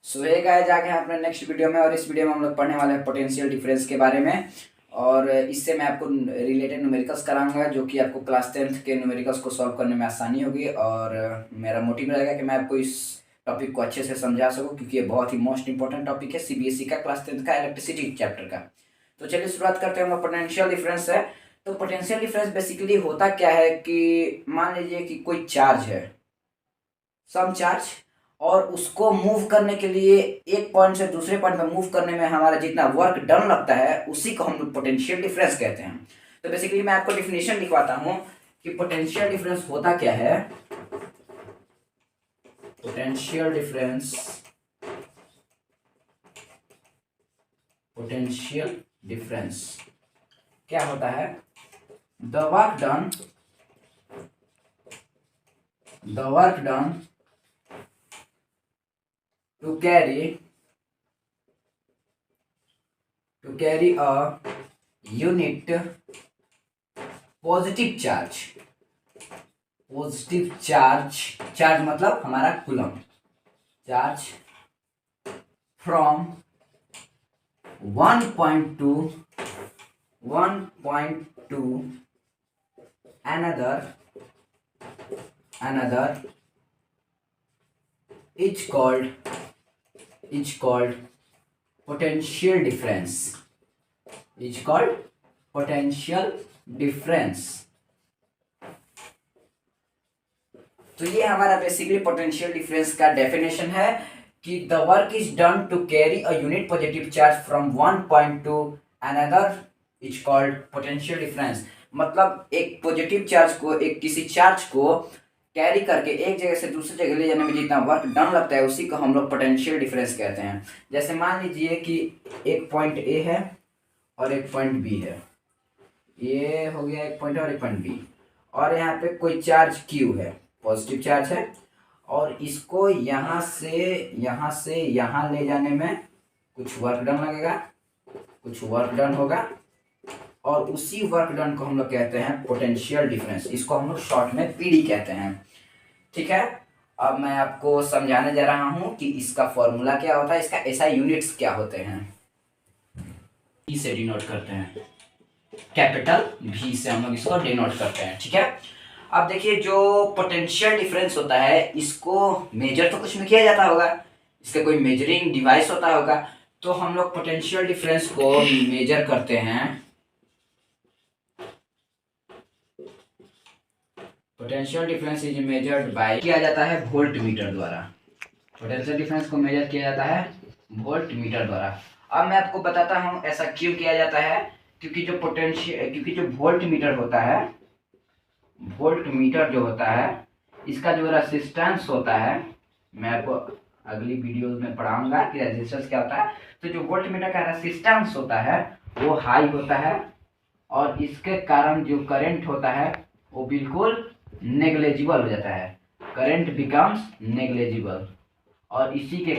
सो hey guys, आगे हैं अपने नेक्स्ट वीडियो में। और इस वीडियो में हम लोग पढ़ने वाले हैं पोटेंशियल डिफरेंस के बारे में। और इससे मैं आपको रिलेटेड न्यूमेरिकल्स कराऊंगा, जो कि आपको क्लास 10th के न्यूमेरिकल्स को सॉल्व करने में आसानी होगी। और मेरा मोटिव रहेगा कि मैं आपको इस टॉपिक को अच्छे से समझा सकूं, क्योंकि ये बहुत ही मोस्ट इंपॉर्टेंट टॉपिक है सीबीएसई का, क्लास 10th का इलेक्ट्रिसिटी चैप्टर का। तो चलिए शुरुआत करते हैं। हम लोग पोटेंशियल डिफरेंस है। तो पोटेंशियल डिफरेंस बेसिकली होता क्या है कि मान लीजिए कि कोई चार्ज है, सम चार्ज, और उसको मूव करने के लिए एक पॉइंट से दूसरे पॉइंट पे मूव करने में हमारा जितना वर्क डन लगता है उसी को हम लोग पोटेंशियल डिफरेंस कहते हैं। तो बेसिकली मैं आपको डिफिनेशन लिखवाता हूं कि पोटेंशियल डिफरेंस होता क्या है। पोटेंशियल डिफरेंस, पोटेंशियल डिफरेंस क्या होता है? The work done to carry a unit positive charge मतलब हमारा coulomb charge from one point to another is called potential difference, तो ये हमारा बेसिकली पोटेंशियल डिफरेंस का डेफिनेशन है कि the work is done to carry a unit positive charge from one point to another is called potential difference. मतलब एक positive charge को, एक किसी चार्ज को कैरी करके एक जगह से दूसरी जगह ले जाने में जितना वर्क डन लगता है उसी को हम लोग पोटेंशियल डिफरेंस कहते हैं। जैसे मान लीजिए कि एक पॉइंट ए है और एक पॉइंट बी है, ये हो गया एक पॉइंट और एक पॉइंट बी, और यहाँ पे कोई चार्ज क्यू है, पॉजिटिव चार्ज है, और इसको यहाँ से यहाँ ले जाने में कुछ वर्क डन लगेगा, कुछ वर्क डन होगा, और उसी वर्क डन को हम लोग कहते हैं पोटेंशियल डिफरेंस। इसको हम लोग शॉर्ट में पीडी कहते हैं। ठीक है, अब मैं आपको समझाने जा रहा हूं कि इसका फॉर्मूला क्या होता है, इसका ऐसा यूनिट्स क्या होते हैं। ई से डिनोट करते हैं, कैपिटल भी से हम लोग इसको डिनोट करते हैं। ठीक है, अब देखिए जो पोटेंशियल डिफरेंस होता है इसको मेजर तो कुछ में किया जाता होगा, इसका कोई मेजरिंग डिवाइस होता होगा। तो हम लोग पोटेंशियल डिफरेंस को मेजर करते हैं, potential difference is measured by, किया जाता है वोल्ट मीटर द्वारा। पोटेंशियल डिफरेंस को मेजर किया जाता है वोल्ट मीटर द्वारा। अब मैं आपको बताता हूं ऐसा क्यों किया जाता है, क्योंकि जो वोल्ट मीटर होता है, वोल्ट मीटर जो होता है इसका जो रेजिस्टेंस होता है, मैं आपको अगली वीडियो में पढ़ाऊंगा कि रेजिस्टेंस क्या होता है। तो जो वोल्ट मीटर का रेजिस्टेंस होता है वो हाई होता है, और इसके कारण जो करंट होता है वो बिल्कुल नेग्लेजिबल हो जाता है, करंट बिकम्स नेग्लेजिबल, और इसी के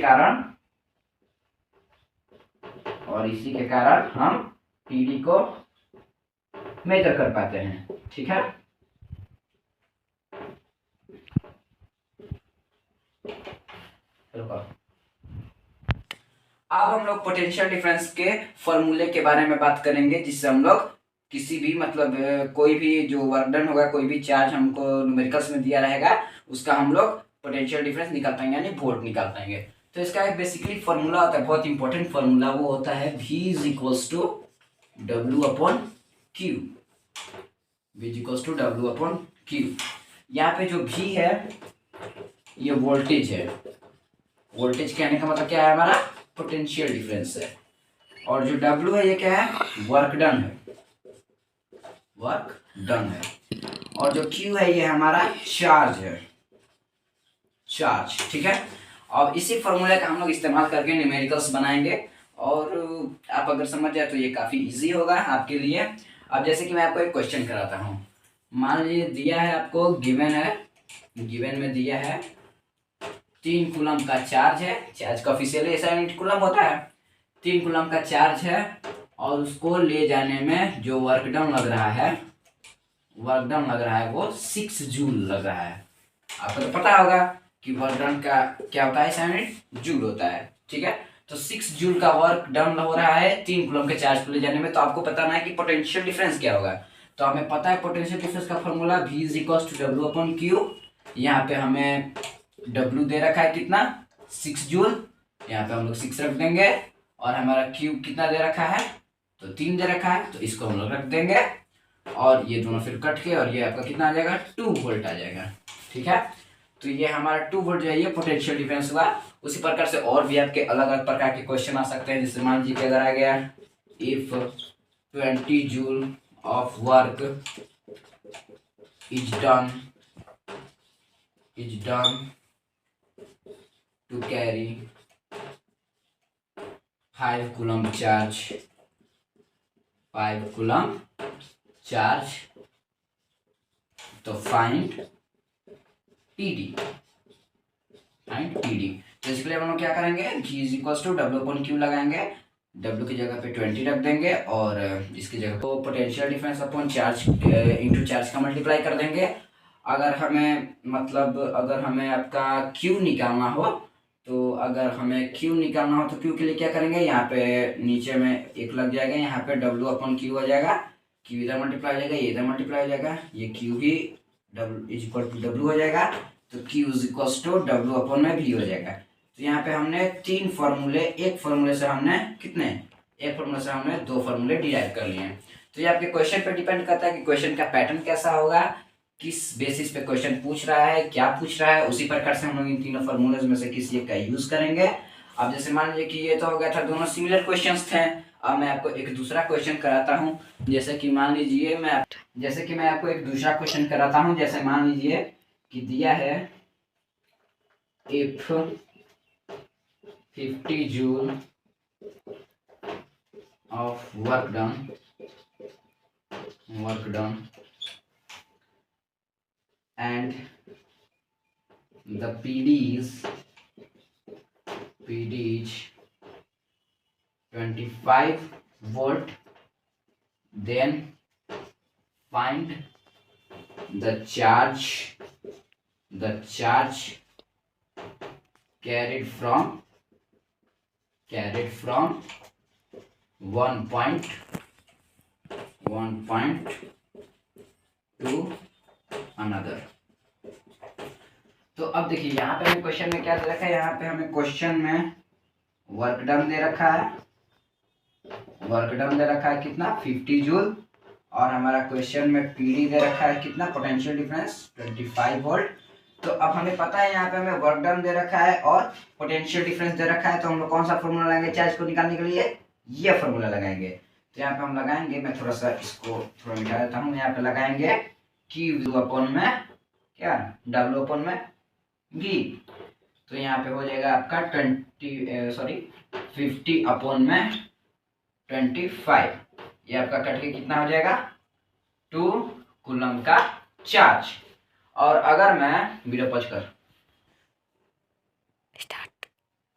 कारण हम पीडी को मेजर कर पाते हैं। ठीक है, अब हम लोग पोटेंशियल डिफरेंस के फॉर्मूले के बारे में बात करेंगे, जिससे हम लोग किसी भी मतलब कोई भी जो वर्क डन होगा, कोई भी चार्ज हमको न्यूमेरिकल्स में दिया रहेगा उसका हम लोग पोटेंशियल डिफरेंस निकाल पाएंगे, यानी वोल्ट निकाल पाएंगे। तो इसका एक बेसिकली फॉर्मूला होता है, बहुत इंपॉर्टेंट फॉर्मूला, वो होता है V is equals to W upon Q. V is equals to W upon Q. यहाँ पे जो V है ये वोल्टेज है, वोल्टेज कहने का मतलब क्या है, हमारा पोटेंशियल डिफरेंस है। और जो W है ये क्या है, वर्क डन है, वर्क डन है। और जो Q है ये हमारा चार्ज है, चार्ज। ठीक है, अब इसी फॉर्मूले का हम लोग इस्तेमाल करके न्यूमेरिकल्स बनाएंगे, और आप अगर समझ जाए तो ये काफ़ी इजी होगा आपके लिए। अब जैसे कि मैं आपको एक क्वेश्चन कराता हूँ, मान लीजिए दिया है आपको, गिवन है, गिवन में दिया है 3 कूलम का चार्ज है, चार्ज का ऑफिशियली ऐसा यूनिट कूलम होता है, 3 कूलम का चार्ज है, और उसको ले जाने में जो वर्क डन लग रहा है, वो 6 जूल लग रहा है। आपको तो पता होगा कि वर्क डन का क्या होता है, यूनिट जूल होता है। ठीक है। तो 6 जूल का वर्क डन हो रहा है 3 कूलम के चार्ज को ले जाने में। तो आपको बताना है कि पोटेंशियल डिफरेंस क्या होगा। तो हमें पता है पोटेंशियल डिफरेंस का formula V is equal to W upon Q. यहाँ पे हमें W दे रखा है कितना 6 जूल, यहाँ पे हम लोग 6 रख देंगे। और हमारा Q कितना दे रखा है तो 3 दे रखा है, तो इसको हम लोग रख देंगे। और ये दोनों फिर कट के और ये आपका कितना आ जाएगा 2 वोल्ट आ जाएगा, ठीक है। तो ये हमारा 2 वोल्ट जो है ये पोटेंशियल डिफरेंस हुआ। उसी प्रकार से और भी आपके अलग अलग प्रकार के क्वेश्चन आ सकते हैं। जैसे मान लीजिए अगर आ गया if 20 joule of work is done to carry 5 coulomb charge, तो फाइंड टीडी। तो इसके लिए हम लोग क्या करेंगे G is equal to W upon Q लगाएंगे। W की जगह पे 20 रख देंगे और इसकी जगह तो potential difference upon charge into charge का मल्टीप्लाई कर देंगे। अगर हमें आपका Q निकालना हो तो Q के लिए क्या करेंगे, यहाँ पे नीचे में 1 लग जाएगा, यहाँ पे W अपॉन क्यू आ जाएगा। Q इधर मल्टीप्लाई हो जाएगा, ये इधर मल्टीप्लाई हो जाएगा, ये Q भी W is equal to W हो जाएगा। तो Q is equal to W upon में V हो जाएगा। तो यहाँ पे हमने 3 फॉर्मूले, एक फॉर्मूले से हमने 2 फॉर्मूले डिराइव कर लिए हैं। तो ये आपके क्वेश्चन पे डिपेंड करता है कि क्वेश्चन का पैटर्न कैसा होगा, किस बेसिस पे क्वेश्चन पूछ रहा है, क्या पूछ रहा है, उसी प्रकार से हम लोग इन तीनों फॉर्मूलेज में से किसी एक का यूज करेंगे। अब जैसे मान लीजिए कि ये तो हो गया था, दोनों सिमिलर क्वेश्चंस थे। अब मैं आपको एक दूसरा क्वेश्चन कराता हूँ। जैसे कि मैं आपको एक दूसरा क्वेश्चन कराता हूँ। जैसे मान लीजिए कि दिया है if 50 joule of work done and the PD is 25 volt, then find the charge carried from 1 point to another. तो अब देखिए यहाँ पे हमें क्वेश्चन में क्या दे रखा है, यहाँ पे हमें क्वेश्चन में वर्क डन दे रखा है कितना 50 जूल, और हमारा क्वेश्चन में पीडी दे रखा है कितना पोटेंशियल डिफरेंस 25 वोल्ट। तो अब हमें पता है यहाँ पे हमें वर्क डन दे रखा है और पोटेंशियल डिफरेंस दे रखा है। तो हम लोग कौन सा फॉर्मूला लगाएंगे चार्ज को निकालने के लिए, ये फॉर्मूला लगाएंगे। तो यहाँ पे हम लगाएंगे, मैं थोड़ा सा इसको थोड़ा मिटा देता हूँ। यहाँ पे लगाएंगे Q अपॉन में क्या W अपॉन में V। तो यहाँ पे हो जाएगा आपका 50 अपॉन में 25। ये आपका कट के कितना हो जाएगा 2 कूलम का चार्ज। और अगर मैं वीडियो पॉज कर,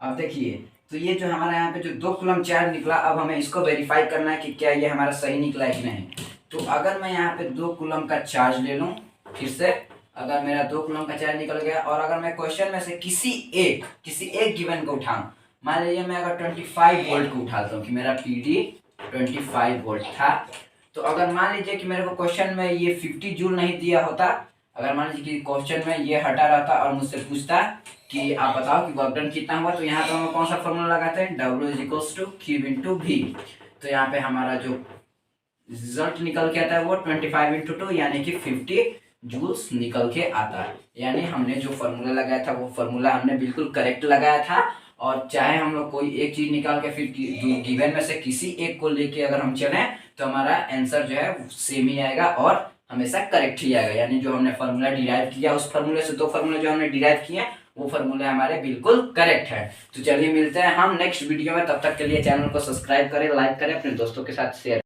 अब देखिए तो ये जो हमारा यहाँ पे जो 2 कूलम चार्ज निकला, अब हमें इसको वेरीफाई करना है कि क्या ये हमारा सही निकला है कि नहीं। तो अगर मैं यहाँ पे 2 कूलम का चार्ज ले लूँ, फिर से अगर मेरा 2 कूलम का चार्ज निकल गया, और अगर मैं क्वेश्चन में से किसी एक गिवन को उठाऊं, मान लीजिए मैं अगर 25 वोल्ट को उठाता हूँ कि मेरा PD 25 वोल्ट था। तो अगर मान लीजिए कि मेरे को क्वेश्चन में ये 50 जूल नहीं दिया होता, अगर मान लीजिए कि क्वेश्चन में ये हटा रहता और मुझसे पूछता कि आप बताओ कि वर्क डन कितना हुआ, तो यहाँ पे हम कौन सा फॉर्मूला लगाते हैं W is equal to Q into V। तो यहाँ पे हमारा जो रिजल्ट निकल के आता है वो 25 इंटू 2 यानी कि 50 जूल्स निकल के आता है। यानी हमने जो फॉर्मूला लगाया था वो फॉर्मूला हमने बिल्कुल करेक्ट लगाया था। और चाहे हम लोग कोई एक चीज निकाल के फिर गिवन में से किसी एक को लेके अगर हम चलें तो हमारा आंसर जो है सेम ही आएगा और हमेशा करेक्ट ही आएगा। यानी जो हमने फॉर्मूला डिराइव किया उस फॉर्मूले से 2 फॉर्मूले जो हमने डिराइव किए वो फॉर्मूले हमारे बिल्कुल करेक्ट है। तो चलिए मिलते हैं हम नेक्स्ट वीडियो में, तब तक के लिए चैनल को सब्सक्राइब करें, लाइक करें, अपने दोस्तों के साथ शेयर